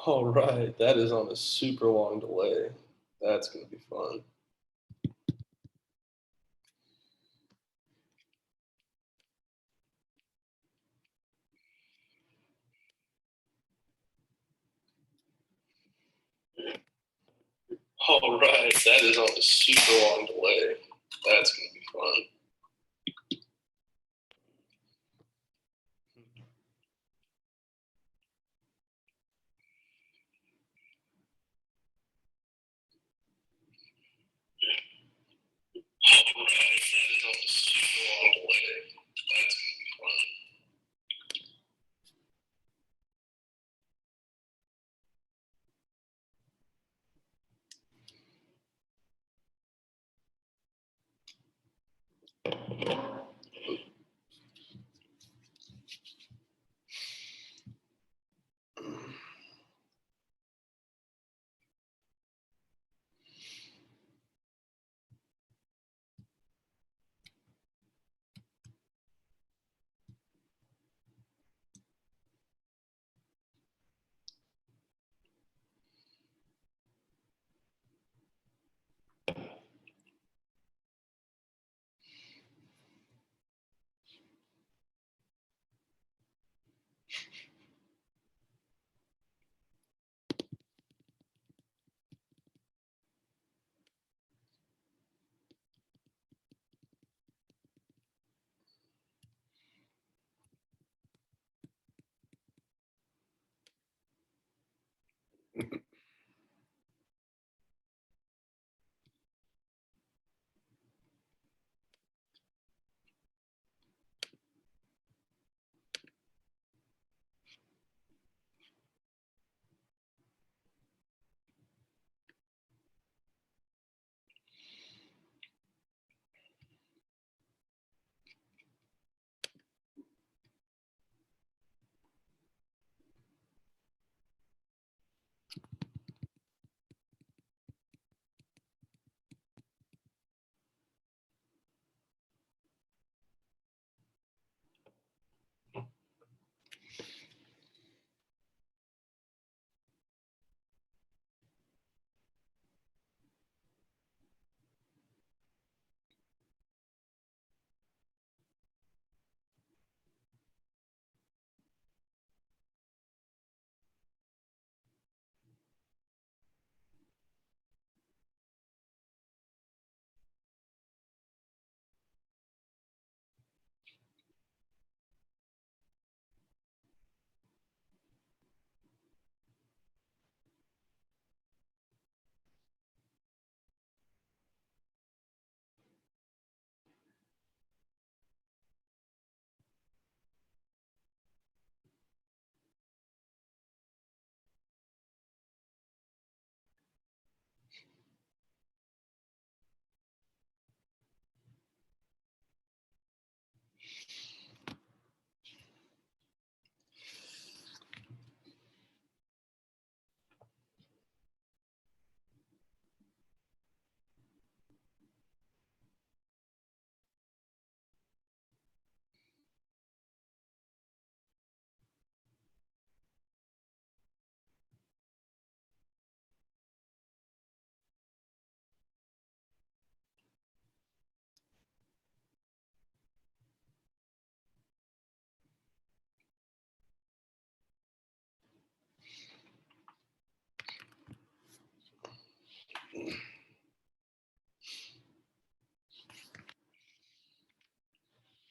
All right, that is on a super long delay. That's gonna be fun. All right, that is on a super long delay. That's gonna be fun. All right, that is on a super long delay. That's gonna be fun.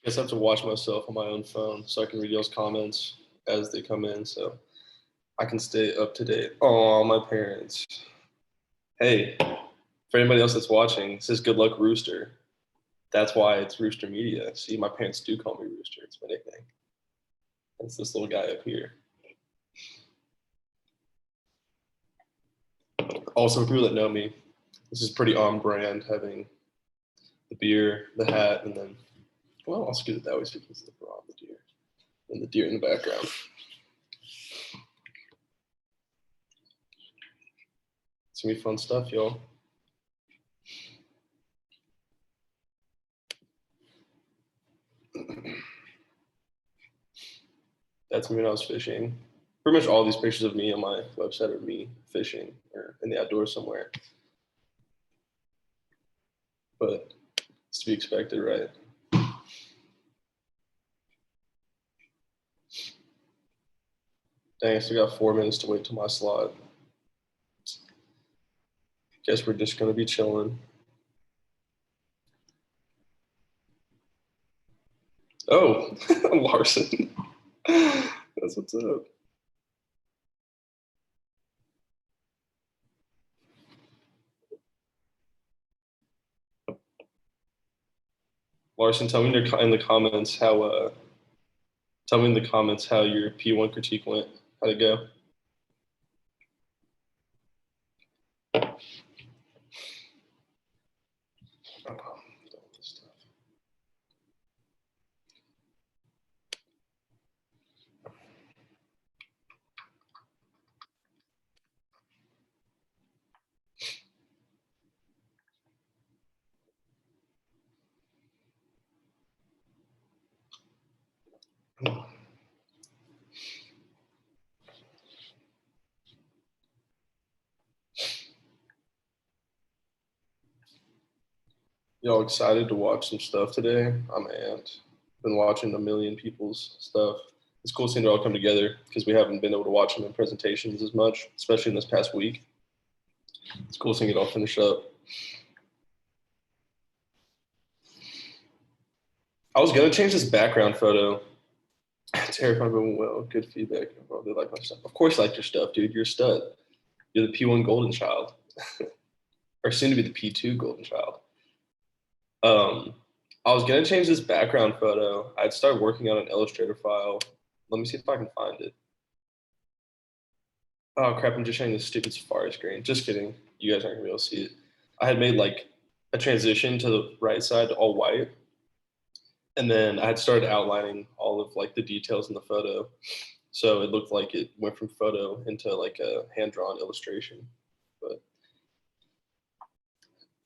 Guess I have to watch myself on my own phone so I can read y'all's comments as they come in, so I can stay up to date. Oh, my parents. Hey, for anybody else that's watching, this is Good Luck Rooster. That's why it's Rooster Media. See, my parents do call me Rooster. It's my nickname. It's this little guy up here. Also, for people that know me, this is pretty on brand, having the beer, the hat, and then, well, I'll scoot it that way so you can see the bra, the deer, and the deer in the background. It's gonna be fun stuff, y'all. That's me when I was fishing. Pretty much all these pictures of me on my website are me fishing or in the outdoors somewhere. But it's to be expected, right? Dang, I still got 4 minutes to wait till my slot. Guess we're just gonna be chilling. Oh, Larson. That's what's up. Larson, tell me in the comments how tell me in the comments how your P1 critique went. How'd it go? Y'all excited to watch some stuff today? I'm amped. Been watching a million people's stuff. It's cool seeing it all come together because we haven't been able to watch them in presentations as much, especially in this past week. It's cool seeing it all finish up. I was gonna change this background photo. Terrified, but well, good feedback. I probably like my stuff. Of course, I like your stuff, dude. You're a stud. You're the P1 golden child, or soon to be the P2 golden child. I was gonna change this background photo. I'd start working on an Illustrator file. Let me see if I can find it. Oh crap! I'm just showing this stupid Safari screen. Just kidding. You guys aren't gonna be able to see it. I had made like a transition to the right side to all white, and then I had started outlining all of like the details in the photo, so it looked like it went from photo into like a hand-drawn illustration. But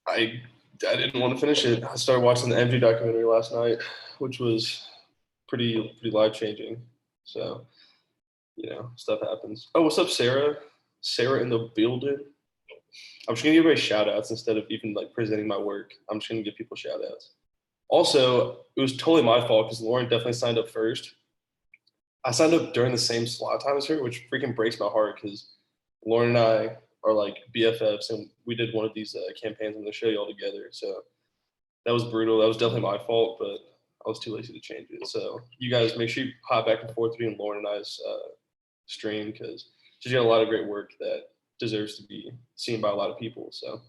I didn't want to finish it. I started watching the MJ documentary last night, which was pretty life changing. So stuff happens. Oh, what's up, Sarah? Sarah in the building. I'm just gonna give everybody shout outs instead of even like presenting my work. I'm just gonna give people shout outs. Also, it was totally my fault because Lauren definitely signed up first. I signed up during the same slot time as her, which freaking breaks my heart because Lauren and I are like BFFs, and we did one of these campaigns. I'm gonna show you all together. So that was brutal. That was definitely my fault, but I was too lazy to change it. So you guys make sure you hop back and forth between Lauren and I's stream because she's got a lot of great work that deserves to be seen by a lot of people. So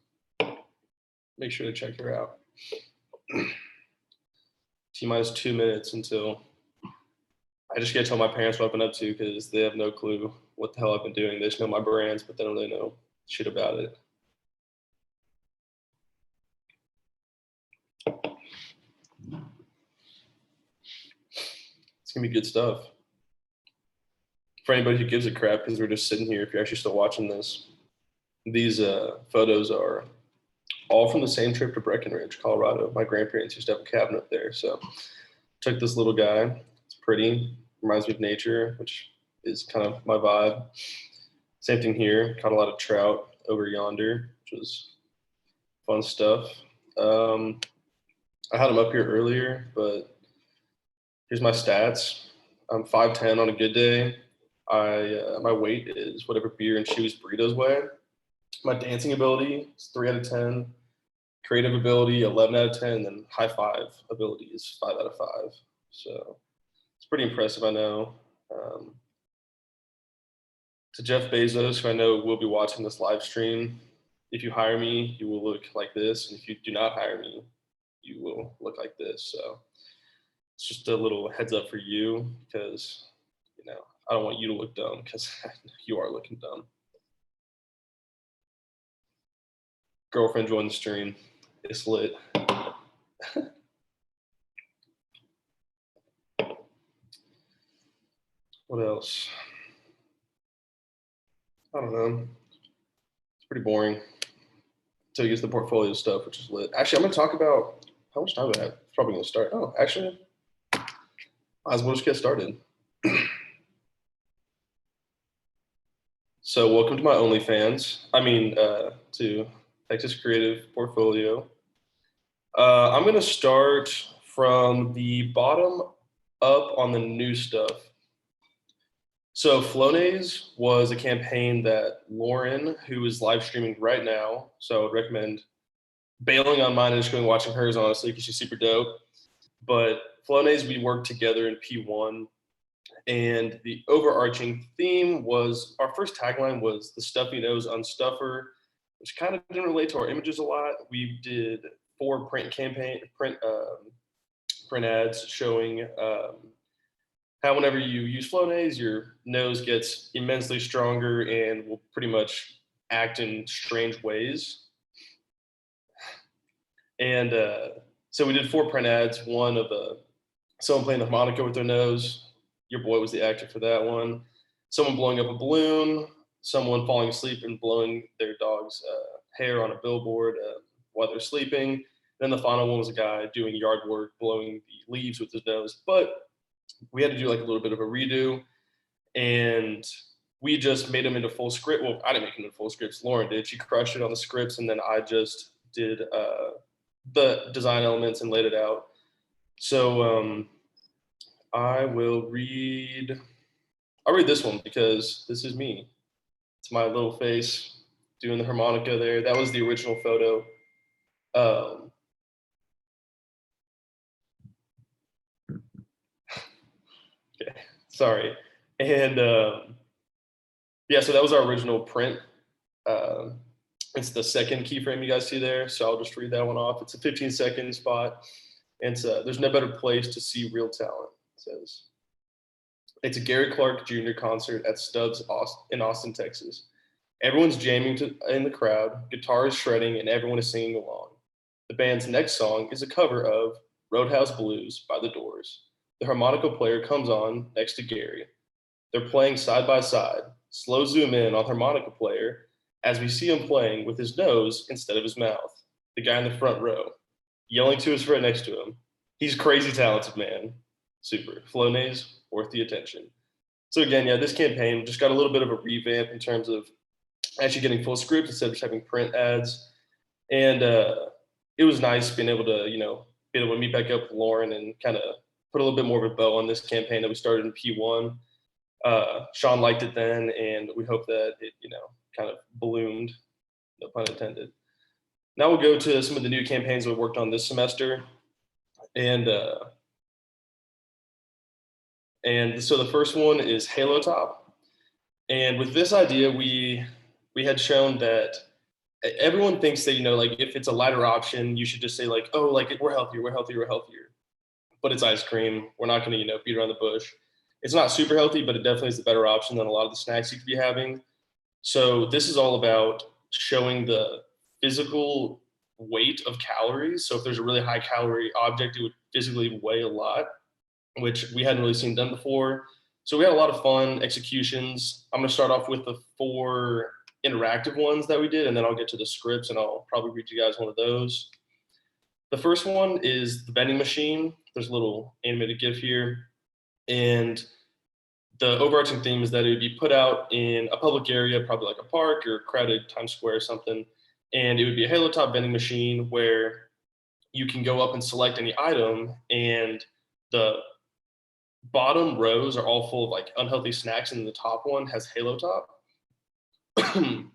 make sure to check her out. T-minus 2 minutes until I just gotta tell my parents what I've been up to because they have no clue what the hell I've been doing. They just know my brands, but they don't really know shit about it. It's gonna be good stuff. For anybody who gives a crap, because we're just sitting here, if you're actually still watching this, these photos are all from the same trip to Breckenridge, Colorado. My grandparents used to have a cabin up there. So took this little guy. It's pretty, reminds me of nature, which is kind of my vibe. Same thing here, caught a lot of trout over yonder, which was fun stuff. I had him up here earlier, but here's my stats. I'm 5'10" on a good day. My weight is whatever beer and shoes burritos weigh. My dancing ability is 3 out of 10. Creative ability 11 out of 10. And then high five ability is 5 out of 5. So it's pretty impressive, I know. To Jeff Bezos, who I know will be watching this live stream, if you hire me, you will look like this. And if you do not hire me, you will look like this. So it's just a little heads up for you because, I don't want you to look dumb because you are looking dumb. Girlfriend joined the stream. It's lit. What else? I don't know. It's pretty boring until you get to the portfolio stuff, which is lit. Actually, I'm going to talk about how much time do I have? It's probably going to start. Oh, actually, might as well just get started. So welcome to my OnlyFans. To Texas Creative Portfolio. I'm gonna start from the bottom up on the new stuff. So Flonase was a campaign that Lauren, who is live streaming right now, so I would recommend bailing on mine and just going watching hers honestly because she's super dope. But Flonase, we worked together in P1, and the overarching theme was our first tagline was the stuffy nose unstuffer, which kind of didn't relate to our images a lot. We did 4 print ads showing how whenever you use Flonase, your nose gets immensely stronger and will pretty much act in strange ways. And so we did 4 print ads. One of someone playing the harmonica with their nose. Your boy was the actor for that one. Someone blowing up a balloon. Someone falling asleep and blowing their dog's hair on a billboard while they're sleeping. Then the final one was a guy doing yard work, blowing the leaves with his nose. But we had to do like a little bit of a redo, and we just made them into full script. Well, I didn't make them into full scripts. Lauren did. She crushed it on the scripts, and then I just did the design elements and laid it out. So I will read. I'll read this one because this is me. It's my little face doing the harmonica there. That was the original photo. Okay, sorry. And yeah, so that was our original print. It's the second keyframe you guys see there, so I'll just read that one off. It's a 15-second spot. And there's no better place to see real talent, it says. It's a Gary Clark Jr. concert at Stubbs in Austin, Texas. Everyone's jamming in the crowd, guitar is shredding, and everyone is singing along. The band's next song is a cover of Roadhouse Blues by The Doors. The harmonica player comes on next to Gary. They're playing side by side. Slow zoom in on harmonica player as we see him playing with his nose instead of his mouth. The guy in the front row, yelling to his friend next to him. He's crazy talented, man. Super. Flonase, worth the attention. So again, yeah, this campaign just got a little bit of a revamp in terms of actually getting full script instead of just having print ads. And it was nice being able to, be able to meet back up with Lauren and kind of put a little bit more of a bow on this campaign that we started in P1. Sean liked it then, and we hope that it, kind of ballooned, no pun intended. Now we'll go to some of the new campaigns we worked on this semester. And so the first one is Halo Top. And with this idea, we had shown that everyone thinks that, like if it's a lighter option, you should just say like, oh, like we're healthier, we're healthier, we're healthier. But it's ice cream. We're not going to, beat around the bush. It's not super healthy, but it definitely is the better option than a lot of the snacks you could be having. So this is all about showing the physical weight of calories. So if there's a really high calorie object, it would physically weigh a lot, which we hadn't really seen done before. So we had a lot of fun executions. I'm going to start off with the 4 interactive ones that we did, and then I'll get to the scripts, and I'll probably read you guys one of those. The first one is the vending machine. There's a little animated GIF here. And the overarching theme is that it would be put out in a public area, probably like a park or crowded Times Square or something. And it would be a Halo Top vending machine where you can go up and select any item, and the bottom rows are all full of like unhealthy snacks, and the top one has Halo Top. And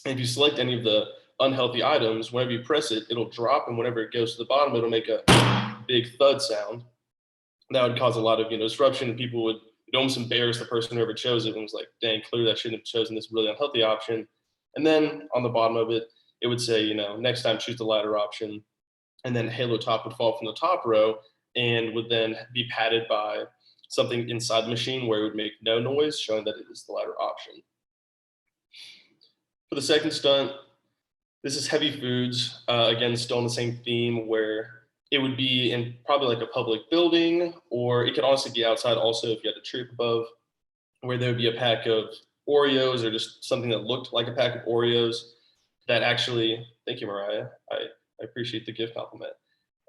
if you select any of the unhealthy items, whenever you press it, it'll drop, and whenever it goes to the bottom, it'll make a big thud sound. That would cause a lot of disruption, and people would almost embarrass the person whoever chose it and was like, dang, clearly I shouldn't have chosen this really unhealthy option. And then on the bottom of it, it would say, next time choose the lighter option. And then Halo Top would fall from the top row and would then be padded by something inside the machine where it would make no noise, showing that it is the lighter option. For the second stunt, this is Heavy Foods. Again, still in the same theme where it would be in probably like a public building, or it could honestly be outside also if you had a tree above, where there would be a pack of Oreos or just something that looked like a pack of Oreos that actually, thank you, Mariah. I appreciate the gift compliment.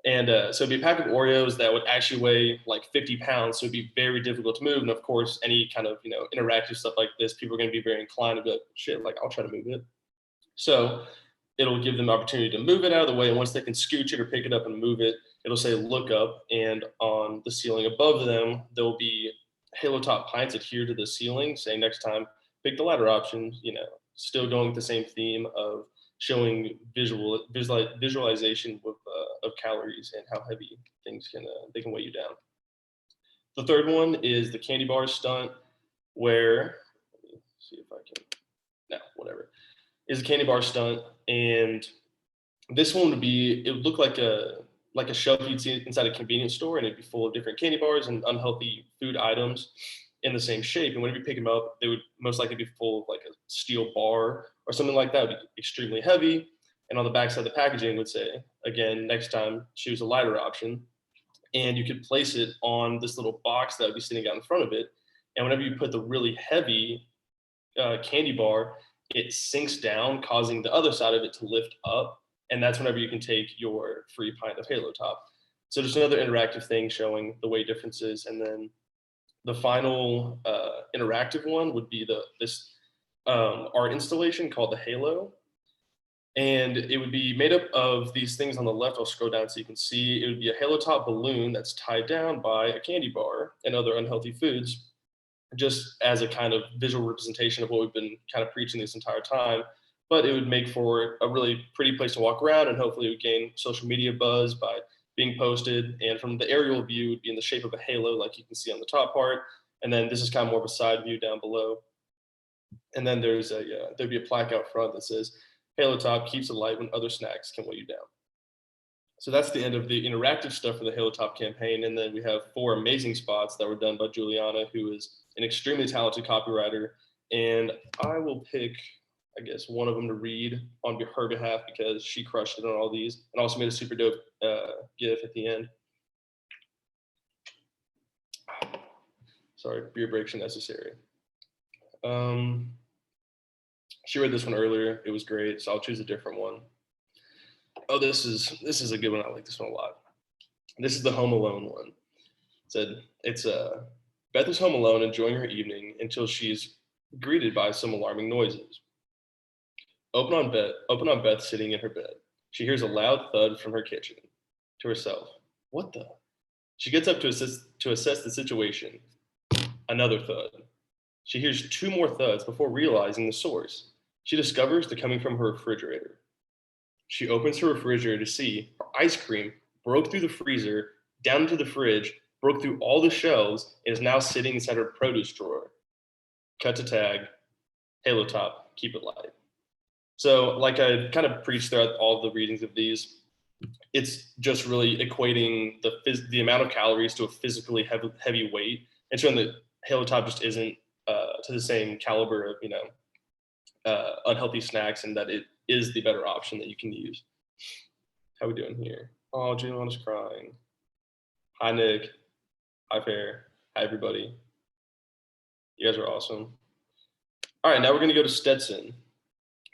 And so it'd be a pack of Oreos that would actually weigh like 50 pounds. So it'd be very difficult to move. And of course, any kind of, interactive stuff like this, people are going to be very inclined to be like, shit, like I'll try to move it. So it'll give them the opportunity to move it out of the way. And once they can scooch it or pick it up and move it, it'll say look up. And on the ceiling above them, there'll be Halo Top pints adhered to the ceiling saying next time, pick the ladder option, still going with the same theme of showing visualization of calories and how heavy things they can weigh you down. The third one is the candy bar stunt, where let me see if I can. No, whatever. Is a candy bar stunt, and this one it would look like a shelf you'd see inside a convenience store, and it'd be full of different candy bars and unhealthy food items in the same shape. And whenever you pick them up, they would most likely be full of like a steel bar or something like that. It would be extremely heavy. And on the backside of the packaging would say, again, next time choose a lighter option. And you could place it on this little box that would be sitting out in front of it. And whenever you put the really heavy candy bar, it sinks down, causing the other side of it to lift up. And that's whenever you can take your free pint of Halo Top. So just another interactive thing showing the weight differences. And then the final interactive one would be this art installation called the Halo. And it would be made up of these things on the left. I'll scroll down so you can see. It would be a Halo Top balloon that's tied down by a candy bar and other unhealthy foods, just as a kind of visual representation of what we've been kind of preaching this entire time. But it would make for a really pretty place to walk around, and hopefully it would gain social media buzz by being posted. And from the aerial view, it would be in the shape of a halo, like you can see on the top part. And then this is kind of more of a side view down below. And then there'd be a plaque out front that says, Halo Top keeps it light when other snacks can weigh you down. So that's the end of the interactive stuff for the Halo Top campaign. And then we have 4 amazing spots that were done by Juliana, who is an extremely talented copywriter. And I will pick, I guess, one of them to read on her behalf because she crushed it on all these and also made a super dope GIF at the end. Sorry, beer breaks are necessary. She read this one earlier. It was great, so I'll choose a different one. Oh, this is a good one. I like this one a lot. This is the Home Alone one. It's Beth is home alone enjoying her evening until she's greeted by some alarming noises. Open on Beth sitting in her bed. She hears a loud thud from her kitchen. To herself, what the? She gets up to assess the situation. Another thud. She hears 2 more thuds before realizing the source. She discovers they're coming from her refrigerator. She opens her refrigerator to see her ice cream broke through the freezer, down into the fridge, broke through all the shelves, and is now sitting inside her produce drawer. Cut to tag, Halo Top, keep it light. So like I kind of preached throughout all the readings of these, it's just really equating the amount of calories to a physically heavy weight and showing that Halo Top just isn't to the same caliber of, unhealthy snacks, and that it is the better option that you can use. How we doing here? Oh, Juliana's crying. Hi, Nick. Hi, Fair. Hi, everybody. You guys are awesome. All right, now we're going to go to Stetson.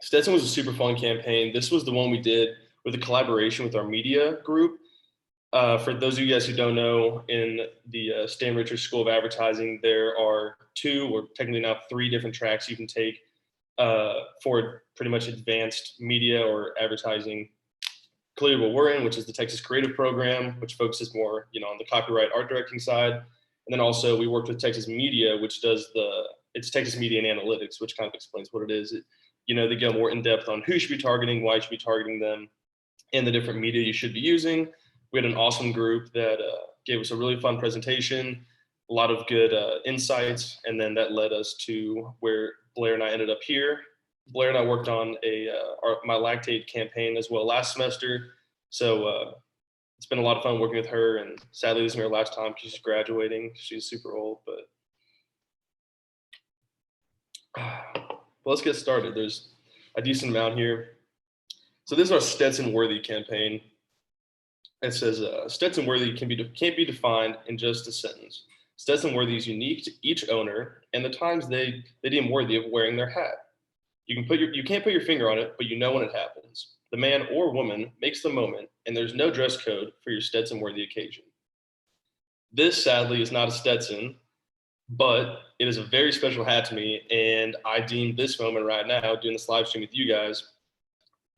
Stetson was a super fun campaign. This was the one we did with a collaboration with our media group. For those of you guys who don't know, in the Stan Richards School of Advertising, there are 2 or technically now 3 different tracks you can take for pretty much advanced media or advertising. Clearly what we're in, which is the Texas Creative Program, which focuses more, on the copyright art directing side. And then also we worked with Texas Media, which does it's Texas Media and Analytics, which kind of explains what it is. They go more in depth on who you should be targeting, why you should be targeting them, and the different media you should be using. We had an awesome group that gave us a really fun presentation, a lot of good insights, and then that led us to where Blair and I ended up here. Blair and I worked on my lactate campaign as well last semester, so it's been a lot of fun working with her, and sadly this is her last time because she's graduating. She's super old, but let's get started. There's a decent amount here. So this is our Stetson Worthy campaign. It says, Stetson Worthy can't be defined in just a sentence. Stetson Worthy is unique to each owner and the times they deem worthy of wearing their hat. You can't put your finger on it, but you know when it happens. the man or woman makes the moment, and there's no dress code for your Stetson-worthy occasion. This, sadly, is not a Stetson, but it is a very special hat to me, and I deem this moment right now, doing this live stream with you guys,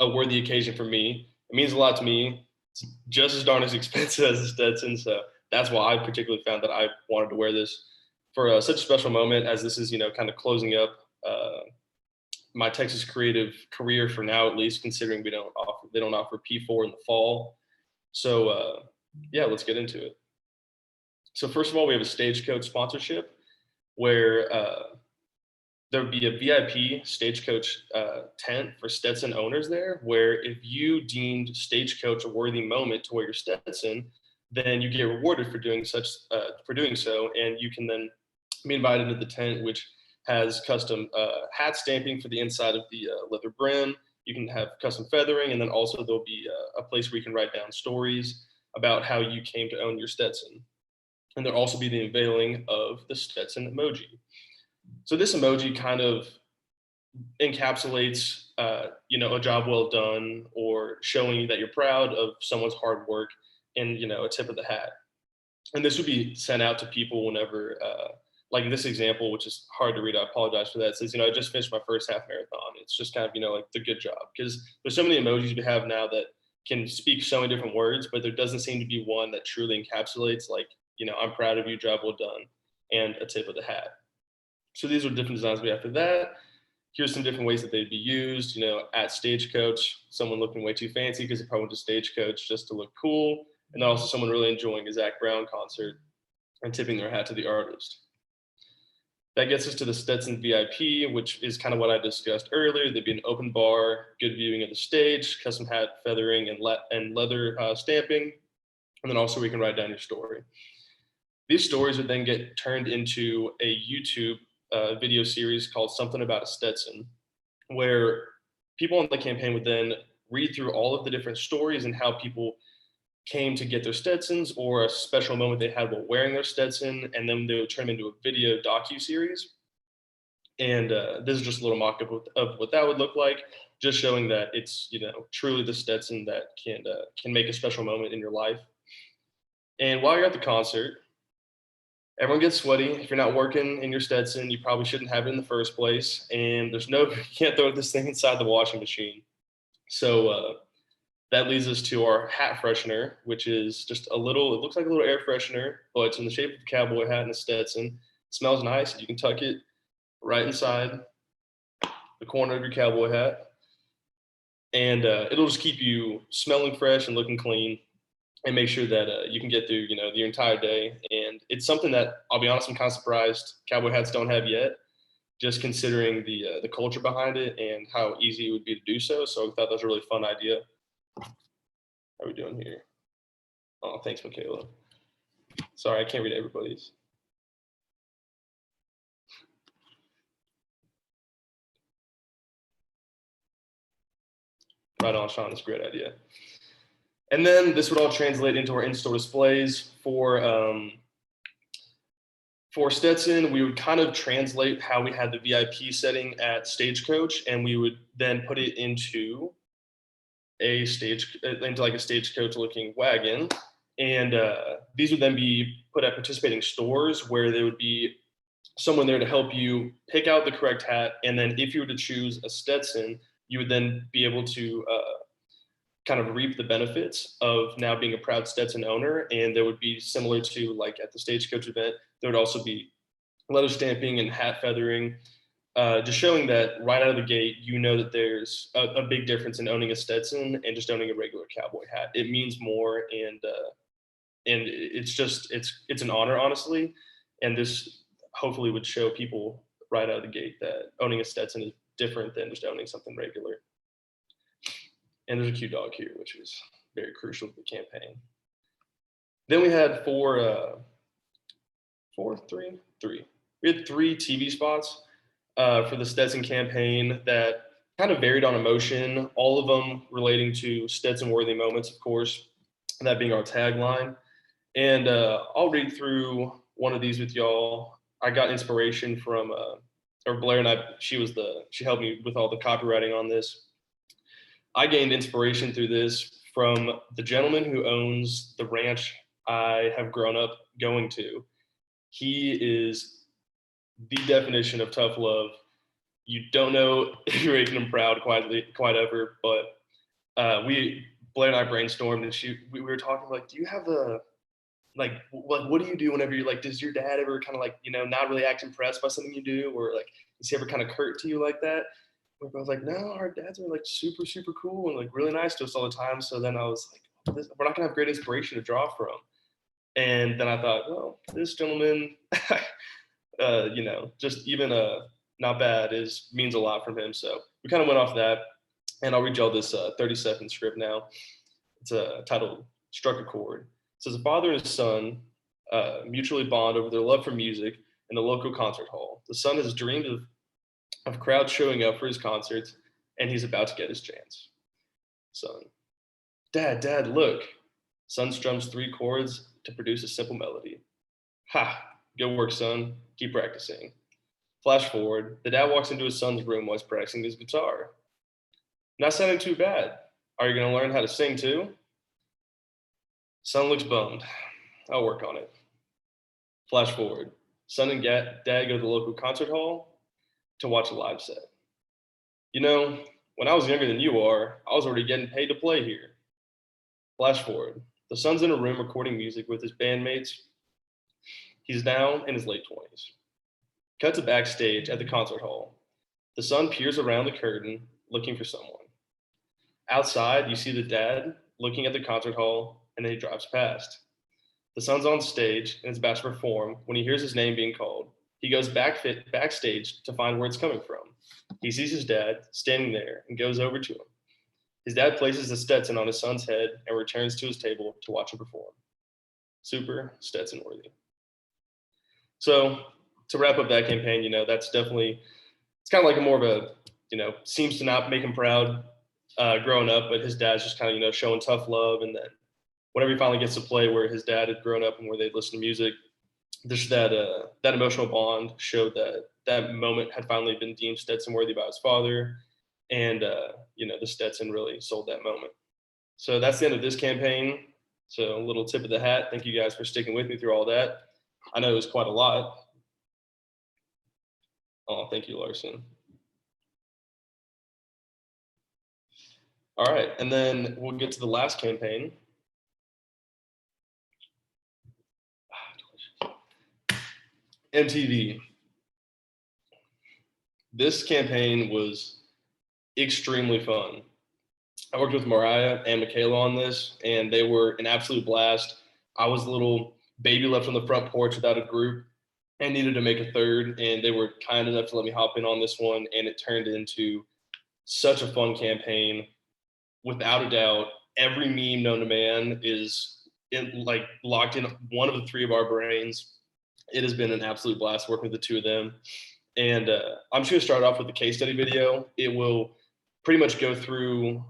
a worthy occasion for me. It means a lot to me. It's just as darn as expensive as a Stetson, so that's why I particularly found that I wanted to wear this for such a special moment, as this is, kind of closing up my Texas creative career for now, at least, considering they don't offer P4 in the fall. So yeah, let's get into it. So first of all, we have a Stagecoach sponsorship where there would be a VIP Stagecoach tent for Stetson owners there, where if you deemed Stagecoach a worthy moment to wear your Stetson, then you get rewarded for doing so, and you can then be invited to the tent, which has custom hat stamping for the inside of the leather brim. You can have custom feathering, and then also there'll be a place where you can write down stories about how you came to own your Stetson. And there'll also be the unveiling of the Stetson emoji. So this emoji kind of encapsulates, a job well done, or showing that you're proud of someone's hard work, and a tip of the hat. And this would be sent out to people whenever, like in this example, which is hard to read, I apologize for that. It says, I just finished my first half marathon. It's just kind of, like the good job, because there's so many emojis we have now that can speak so many different words, but there doesn't seem to be one that truly encapsulates, like, I'm proud of you, job well done, and a tip of the hat. So these are different designs we have for that. Here's some different ways that they'd be used, at Stagecoach, someone looking way too fancy because they probably went to Stagecoach just to look cool. And then also someone really enjoying a Zac Brown concert and tipping their hat to the artist. That gets us to the Stetson VIP, which is kind of what I discussed earlier. There'd be an open bar, good viewing of the stage, custom hat feathering and leather stamping. And then also we can write down your story. These stories would then get turned into a YouTube video series called Something About a Stetson, where people on the campaign would then read through all of the different stories and how people came to get their Stetsons, or a special moment they had while wearing their Stetson, and then they would turn them into a video docu-series. And this is just a little mock-up of what that would look like, just showing that it's, truly the Stetson that can make a special moment in your life. And while you're at the concert, everyone gets sweaty. If you're not working in your Stetson, you probably shouldn't have it in the first place. And you can't throw this thing inside the washing machine. So that leads us to our hat freshener, which is just it looks like a little air freshener, but it's in the shape of a cowboy hat and a Stetson. It smells nice. You can tuck it right inside the corner of your cowboy hat. And it'll just keep you smelling fresh and looking clean, and make sure that you can get through, the entire day. And it's something that, I'll be honest, I'm kind of surprised cowboy hats don't have yet, just considering the culture behind it and how easy it would be to do so. So I thought that was a really fun idea. How are we doing here? Oh, thanks, Michaela. Sorry, I can't read everybody's. Right on, Sean, that's a great idea. And then this would all translate into our in-store displays. For Stetson, we would kind of translate how we had the VIP setting at Stagecoach, and we would then put it into a Stagecoach looking wagon. And these would then be put at participating stores, where there would be someone there to help you pick out the correct hat. And then if you were to choose a Stetson, you would then be able to kind of reap the benefits of now being a proud Stetson owner. And there would be, similar to like at the Stagecoach event, there would also be leather stamping and hat feathering, just showing that right out of the gate, that there's a big difference in owning a Stetson and just owning a regular cowboy hat. It means more, and it's an honor, honestly. And this hopefully would show people right out of the gate that owning a Stetson is different than just owning something regular. And there's a cute dog here, which is very crucial to the campaign. Then we had three. We had 3 TV spots for the Stetson campaign that kind of varied on emotion, all of them relating to Stetson-worthy moments, of course, and that being our tagline. And I'll read through one of these with y'all. I got inspiration from, or Blair and I, she helped me with all the copywriting on this. I gained inspiration through this from the gentleman who owns the ranch I have grown up going to. He is the definition of tough love. You don't know if you're making him proud quite ever, but Blair and I brainstormed, and we were talking like, do you have a what do you do whenever you're like, does your dad ever kind of like, not really act impressed by something you do, or like, is he ever kind of curt to you like that? I was like, no, our dads are like super, super cool and like really nice to us all the time. So then I was like, we're not gonna have great inspiration to draw from. And then I thought, well, this gentleman, just even not bad means a lot from him. So we kind of went off that, and I'll read y'all this 30-second script now. It's titled "Struck a Chord." It says a father and his son mutually bond over their love for music in the local concert hall. The son has dreamed of crowds showing up for his concerts, and he's about to get his chance. Son, Dad, look. Son strums 3 chords to produce a simple melody. Ha! Good work, son. Keep practicing. Flash forward, the dad walks into his son's room while he's practicing his guitar. Not sounding too bad. Are you going to learn how to sing too? Son looks bummed. I'll work on it. Flash forward, son and dad go to the local concert hall to watch a live set. When I was younger than you are, I was already getting paid to play here. Flash forward, the son's in a room recording music with his bandmates. He's now in his late 20s. Cut to backstage at the concert hall. The son peers around the curtain looking for someone. Outside, you see the dad looking at the concert hall, and then he drives past. The son's on stage and is about to perform when he hears his name being called. He goes backstage to find where it's coming from. He sees his dad standing there and goes over to him. His dad places a Stetson on his son's head and returns to his table to watch him perform. Super Stetson worthy. So to wrap up that campaign, that's definitely, it's kind of like a more of a, seems to not make him proud growing up, but his dad's just kind of, showing tough love. And then whenever he finally gets to play where his dad had grown up and where they'd listen to music, just that emotional bond showed that moment had finally been deemed Stetson worthy by his father. And, the Stetson really sold that moment. So that's the end of this campaign. So a little tip of the hat. Thank you guys for sticking with me through all that. I know it was quite a lot. Oh, thank you, Larson. All right, and then we'll get to the last campaign. MTV. This campaign was extremely fun. I worked with Mariah and Michaela on this, and they were an absolute blast. I was a little baby left on the front porch without a group and needed to make a third, and they were kind enough to let me hop in on this one, and it turned into such a fun campaign. Without a doubt, every meme known to man is locked in one of the 3 of our brains. It has been an absolute blast working with the 2 of them. And I'm just going to start off with the case study video. It will pretty much go through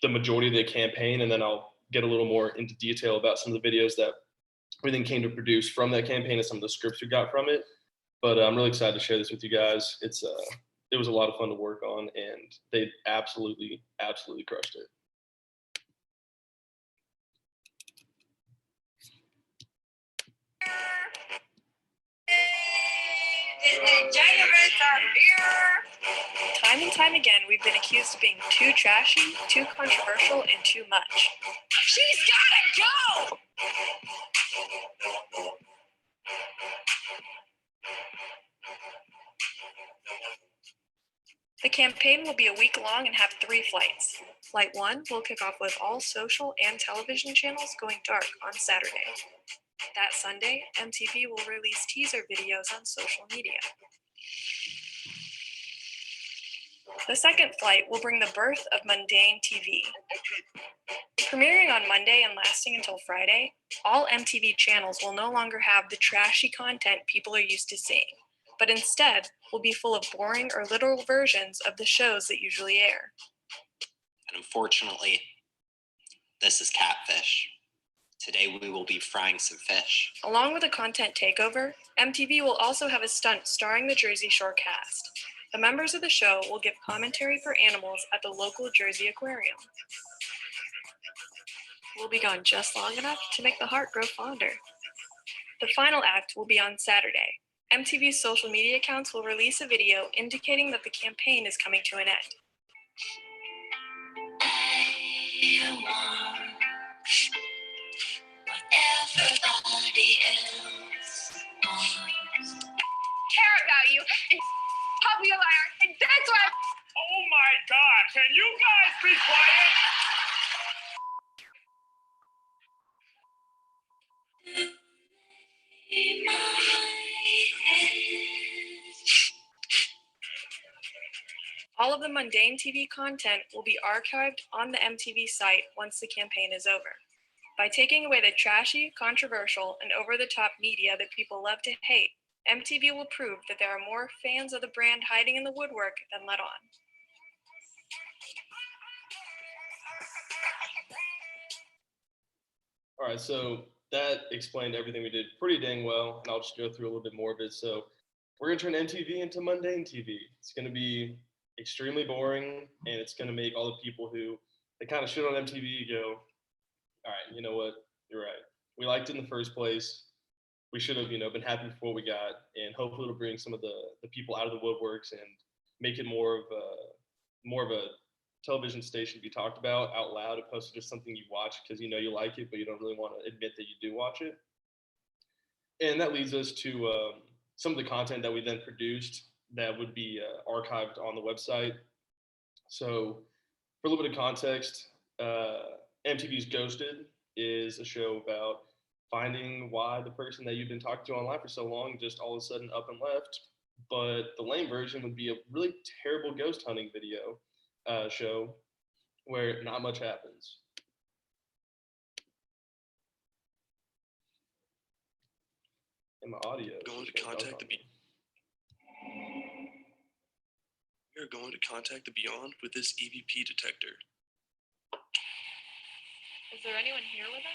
the majority of the campaign, and then I'll get a little more into detail about some of the videos that everything came to produce from that campaign and some of the scripts we got from it. But I'm really excited to share this with you guys. It was a lot of fun to work on, and they absolutely, absolutely crushed it. Time and time again, we've been accused of being too trashy, too controversial, and too much. She's gotta go! The campaign will be a week long and have 3 flights. Flight 1 will kick off with all social and television channels going dark on Saturday. That Sunday, MTV will release teaser videos on social media. The second flight will bring the birth of mundane TV. Premiering on Monday and lasting until Friday, all MTV channels will no longer have the trashy content people are used to seeing, but instead will be full of boring or literal versions of the shows that usually air. And unfortunately, this is Catfish. Today we will be frying some fish. Along with a content takeover, MTV will also have a stunt starring the Jersey Shore cast. The members of the show will give commentary for animals at the local Jersey aquarium. We'll be gone just long enough to make the heart grow fonder. The final act will be on Saturday. MTV's social media accounts will release a video indicating that the campaign is coming to an end. Everybody else care about you and call me a liar, and that's why. Oh my God! Can you guys be quiet? All of the mundane TV content will be archived on the MTV site once the campaign is over. By taking away the trashy, controversial, and over-the-top media that people love to hate, MTV will prove that there are more fans of the brand hiding in the woodwork than let on. All right, so that explained everything we did pretty dang well, and I'll just go through a little bit more of it. So we're gonna turn MTV into mundane TV. It's gonna be extremely boring, and it's gonna make all the people who they kind of shit on MTV go, all right, you know what? You're right. We liked it in the first place. We should have, been happy for what we got, and hopefully it'll bring some of the people out of the woodworks and make it more of a television station to be talked about out loud, opposed to just something you watch because you like it, but you don't really want to admit that you do watch it. And that leads us to some of the content that we then produced that would be archived on the website. So for a little bit of context, MTV's Ghosted is a show about finding why the person that you've been talking to online for so long just all of a sudden up and left. But the lame version would be a really terrible ghost hunting video show where not much happens. And my audio. Going to contact the We are going to contact the Beyond with this EVP detector. Is there anyone here with us?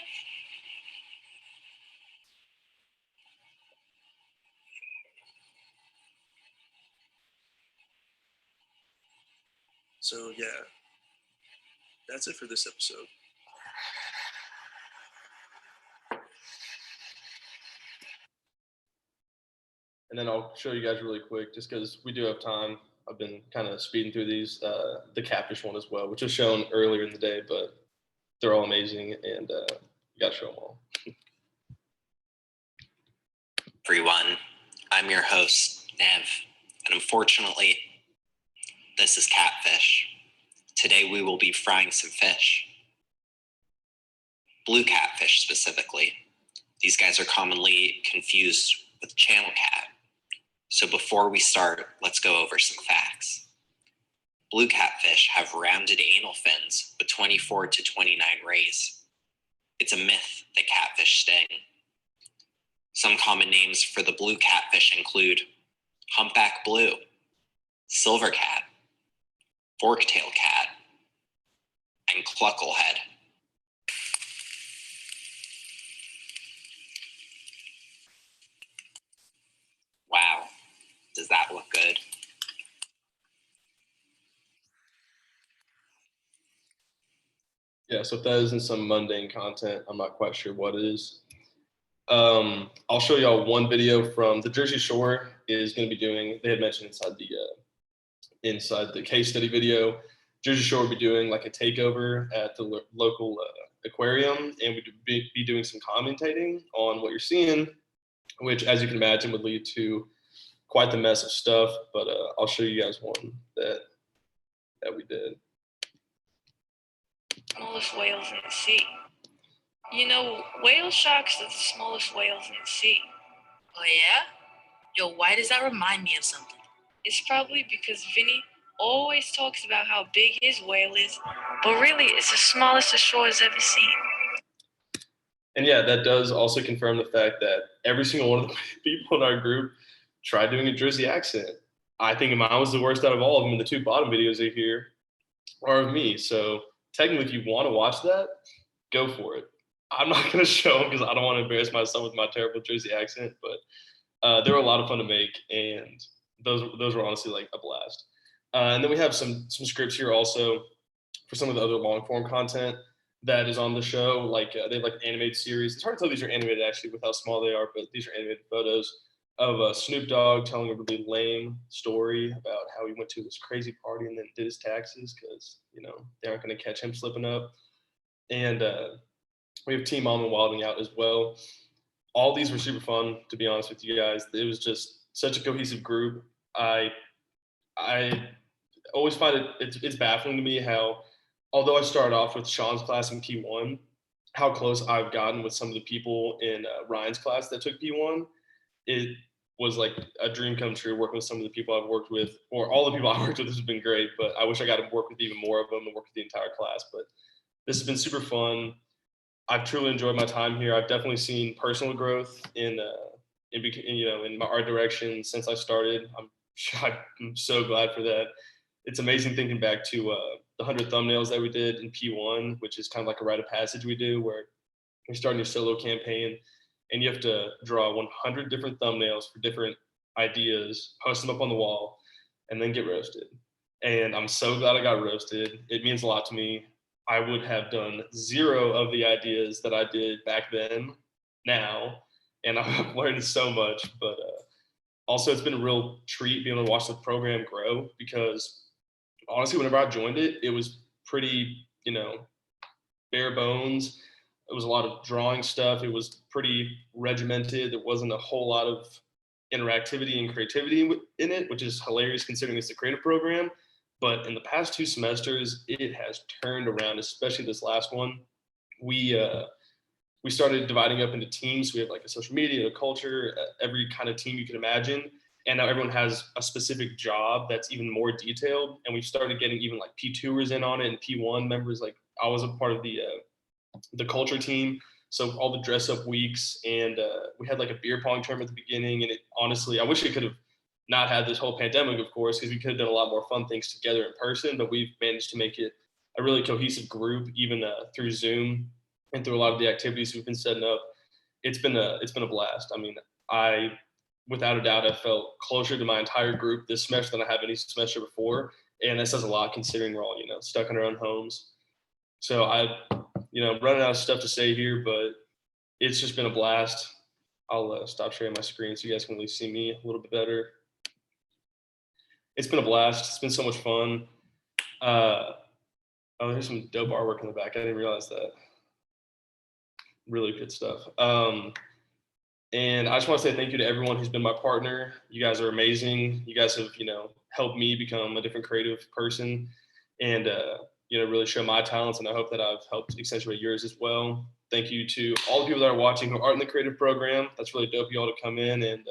So yeah, that's it for this episode. And then I'll show you guys really quick, just because we do have time. I've been kind of speeding through these, the catfish one as well, which was shown earlier in the day, but they're all amazing, and you got to show them all. Everyone, I'm your host, Nev, and unfortunately, this is catfish. Today we will be frying some fish. Blue catfish specifically. These guys are commonly confused with channel cat. So before we start, let's go over some facts. Blue catfish have rounded anal fins with 24 to 29 rays. It's a myth that catfish sting. Some common names for the blue catfish include humpback blue, silver cat, forktail cat, and clucklehead. Wow, does that look good? Yeah, so if that isn't some mundane content, I'm not quite sure what it is. I'll show y'all one video from the Jersey Shore is going to be doing, they had mentioned inside the case study video, Jersey Shore will be doing like a takeover at the local aquarium, and we'd be doing some commentating on what you're seeing, which, as you can imagine, would lead to quite the mess of stuff. But I'll show you guys one that we did. Smallest whales in the sea. Whale sharks are the smallest whales in the sea. Oh yeah? Yo, why does that remind me of something? It's probably because Vinny always talks about how big his whale is, but really it's the smallest the shore has ever seen. And yeah, that does also confirm the fact that every single one of the people in our group tried doing a Jersey accent. I think mine was the worst out of all of them, and the two bottom videos are here are of me. So technically, if you want to watch that, go for it. I'm not going to show them because I don't want to embarrass myself with my terrible Jersey accent, but they were a lot of fun to make, and those were honestly like a blast. And then we have some scripts here also for some of the other long form content that is on the show. Like they have like an animated series. It's hard to tell these are animated actually with how small they are, but these are animated photos of Snoop Dogg telling a really lame story about how he went to this crazy party and then did his taxes because they aren't going to catch him slipping up. And we have Team Mom and Wilding Out as well. All these were super fun, to be honest with you guys. It was just such a cohesive group. I always find it's baffling to me how, although I started off with Sean's class in P1, how close I've gotten with some of the people in Ryan's class that took P1. It was like a dream come true working with some of the people I've worked with, or all the people I've worked with has been great, but I wish I got to work with even more of them and work with the entire class. But this has been super fun. I've truly enjoyed my time here. I've definitely seen personal growth in my art direction since I started. I'm so glad for that. It's amazing thinking back to the 100 thumbnails that we did in P1, which is kind of like a rite of passage we do where you're starting your solo campaign and you have to draw 100 different thumbnails for different ideas, post them up on the wall, and then get roasted. And I'm so glad I got roasted. It means a lot to me. I would have done zero of the ideas that I did back then now, and I've learned so much. But also, it's been a real treat being able to watch the program grow because honestly, whenever I joined it, it was pretty, bare bones. It was a lot of drawing stuff. It was pretty regimented. There wasn't a whole lot of interactivity and creativity in it, which is hilarious considering it's a creative program. But in the past 2 semesters, it has turned around, especially this last one. We started dividing up into teams. We have like a social media, a culture, every kind of team you can imagine. And now everyone has a specific job that's even more detailed. And we've started getting even like P2ers in on it and P1 members. Like I was a part of the culture team. So all the dress up weeks, and we had like a beer pong tournament at the beginning. And it honestly, I wish it could have not had this whole pandemic, of course, because we could have done a lot more fun things together in person, but we've managed to make it a really cohesive group, even through Zoom and through a lot of the activities we've been setting up. It's been a blast. I mean, without a doubt, I felt closer to my entire group this semester than I have any semester before. And that says a lot considering we're all, stuck in our own homes. So running out of stuff to say here, but it's just been a blast. I'll stop sharing my screen so you guys can really see me a little bit better. It's been a blast. It's been so much fun. There's some dope artwork in the back. I didn't realize that. Really good stuff. And I just want to say thank you to everyone who's been my partner. You guys are amazing. You guys have, helped me become a different creative person and, really show my talents. And I hope that I've helped accentuate yours as well. Thank you to all the people that are watching who aren't in the creative program. That's really dope of y'all to come in and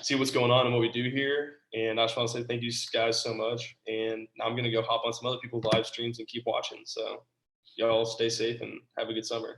see what's going on and what we do here. And I just want to say thank you guys so much. And now I'm going to go hop on some other people's live streams and keep watching. So y'all stay safe and have a good summer.